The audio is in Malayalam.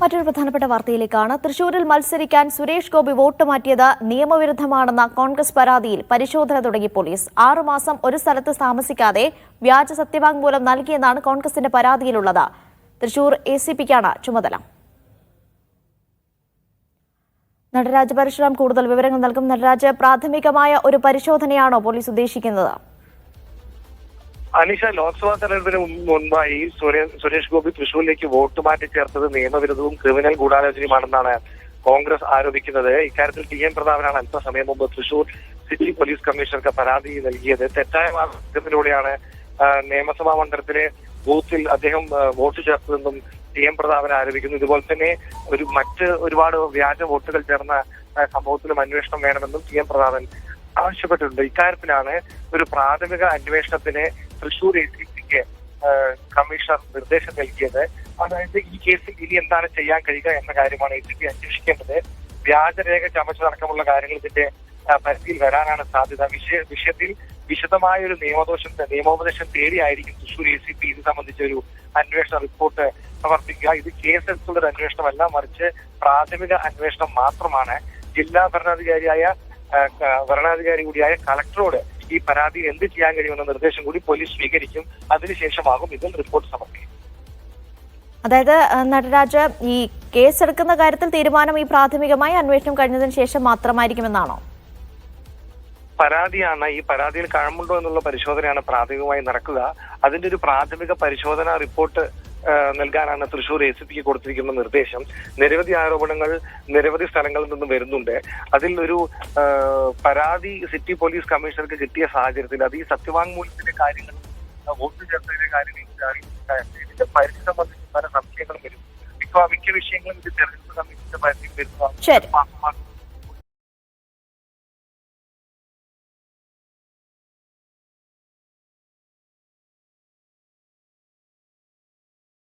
മറ്റൊരു പ്രധാനപ്പെട്ട വാർത്തയിലേക്കാണ്. തൃശൂരിൽ മത്സരിക്കാൻ സുരേഷ് ഗോപി വോട്ട് മാറ്റിയത് നിയമവിരുദ്ധമാണെന്ന കോൺഗ്രസ് പരാതിയിൽ പരിശോധന തുടങ്ങി പോലീസ്. 6 മാസം ഒരു സ്ഥലത്ത് താമസിക്കാതെ വ്യാജ സത്യവാങ്മൂലം നൽകിയെന്നാണ് കോൺഗ്രസിന്റെ പരാതിയിലുള്ളത്. തൃശൂർ ACPക്കാണ് ചുമതല. നടരാജ് പരശുറാം കൂടുതൽ വിവരങ്ങൾ നൽകും. നടരാജ്, പ്രാഥമികമായ ഒരു പരിശോധനയാണോ പോലീസ് ഉദ്ദേശിക്കുന്നത്? അനിഷ, ലോക്സഭാ തെരഞ്ഞെടുപ്പിന് മുൻപായി സുരേഷ് ഗോപി തൃശൂരിലേക്ക് വോട്ട് മാറ്റി ചേർത്തത് നിയമവിരുദ്ധവും ക്രിമിനൽ ഗൂഢാലോചനയുമാണെന്നാണ് കോൺഗ്രസ് ആരോപിക്കുന്നത്. ഇക്കാര്യത്തിൽ TN പ്രതാപനാണ് അല്പസമയം മുമ്പ് തൃശൂർ സിറ്റി പോലീസ് കമ്മീഷണർക്ക് പരാതി നൽകിയത്. തെറ്റായ മാർഗത്തിലൂടെയാണ് നിയമസഭാ മണ്ഡലത്തിലെ ബൂത്തിൽ അദ്ദേഹം വോട്ട് ചേർത്തതെന്നും TN പ്രതാപൻ ആരോപിക്കുന്നു. ഇതുപോലെ തന്നെ മറ്റ് ഒരുപാട് വ്യാജ വോട്ടുകൾ ചേർന്ന സംഭവത്തിലും അന്വേഷണം വേണമെന്നും TN പ്രതാപൻ ആവശ്യപ്പെട്ടിട്ടുണ്ട്. ഇക്കാര്യത്തിലാണ് ഒരു പ്രാഥമിക അന്വേഷണത്തിന് തൃശൂർ ACPക്ക് കമ്മീഷണർ നിർദ്ദേശം നൽകിയത്. അതായത് ഈ കേസിൽ ഇനി എന്താണ് ചെയ്യാൻ കഴിയുക എന്ന കാര്യമാണ് ACP അന്വേഷിക്കേണ്ടത്. വ്യാജരേഖ ചമച്ചതടക്കമുള്ള കാര്യങ്ങൾ ഇതിന്റെ പരിധിയിൽ വരാനാണ് സാധ്യത. വിഷയത്തിൽ വിശദമായ ഒരു നിയമോപദേശം തേടിയായിരിക്കും തൃശൂർ ACP ഇത് സംബന്ധിച്ച ഒരു അന്വേഷണ റിപ്പോർട്ട് സമർപ്പിക്കുക. ഇത് കേസെടുത്തുള്ളൊരു അന്വേഷണമല്ല, മറിച്ച് പ്രാഥമിക അന്വേഷണം മാത്രമാണ്. ജില്ലാ ഭരണാധികാരി കൂടിയായ കളക്ടറോട് ഈ പരാതി എന്ത് ചെയ്യാൻ കഴിയുമെന്ന നിർദ്ദേശം കൂടി പോലീസ് സ്വീകരിക്കും. അതിനുശേഷമാകും ഇതിൽ റിപ്പോർട്ട് സമർപ്പിക്കും. അതായത് നടരാജ്, ഈ കേസെടുക്കുന്ന കാര്യത്തിൽ തീരുമാനം ഈ പ്രാഥമികമായി അന്വേഷണം കഴിഞ്ഞതിന് ശേഷം മാത്രമായിരിക്കുമെന്നാണോ? പരാതിയാണ്. ഈ പരാതിയിൽ കഴമ്പുണ്ടോ എന്നുള്ള പരിശോധനയാണ് പ്രാഥമികമായി നടക്കുക. അതിന്റെ ഒരു പ്രാഥമിക പരിശോധനാ റിപ്പോർട്ട് നൽകാനാണ് തൃശൂർ ACPക്ക് കൊടുത്തിരിക്കുന്ന നിർദ്ദേശം. നിരവധി ആരോപണങ്ങൾ നിരവധി സ്ഥലങ്ങളിൽ നിന്നും വരുന്നുണ്ട്. അതിൽ ഒരു പരാതി സിറ്റി പോലീസ് കമ്മീഷണർക്ക് കിട്ടിയ സാഹചര്യത്തിൽ അത് ഈ സത്യവാങ്മൂലത്തിന്റെ കാര്യങ്ങളും വോട്ട് ചേർത്തതിന്റെ കാര്യങ്ങളും ഇതിന്റെ പരിധി സംബന്ധിച്ച് പല സംശയങ്ങളും വരും. മിക്ക വിഷയങ്ങളും ഇത് തെരഞ്ഞെടുപ്പ് കമ്മീഷന്റെ പരിധിയിൽ വരുന്നതാണ്.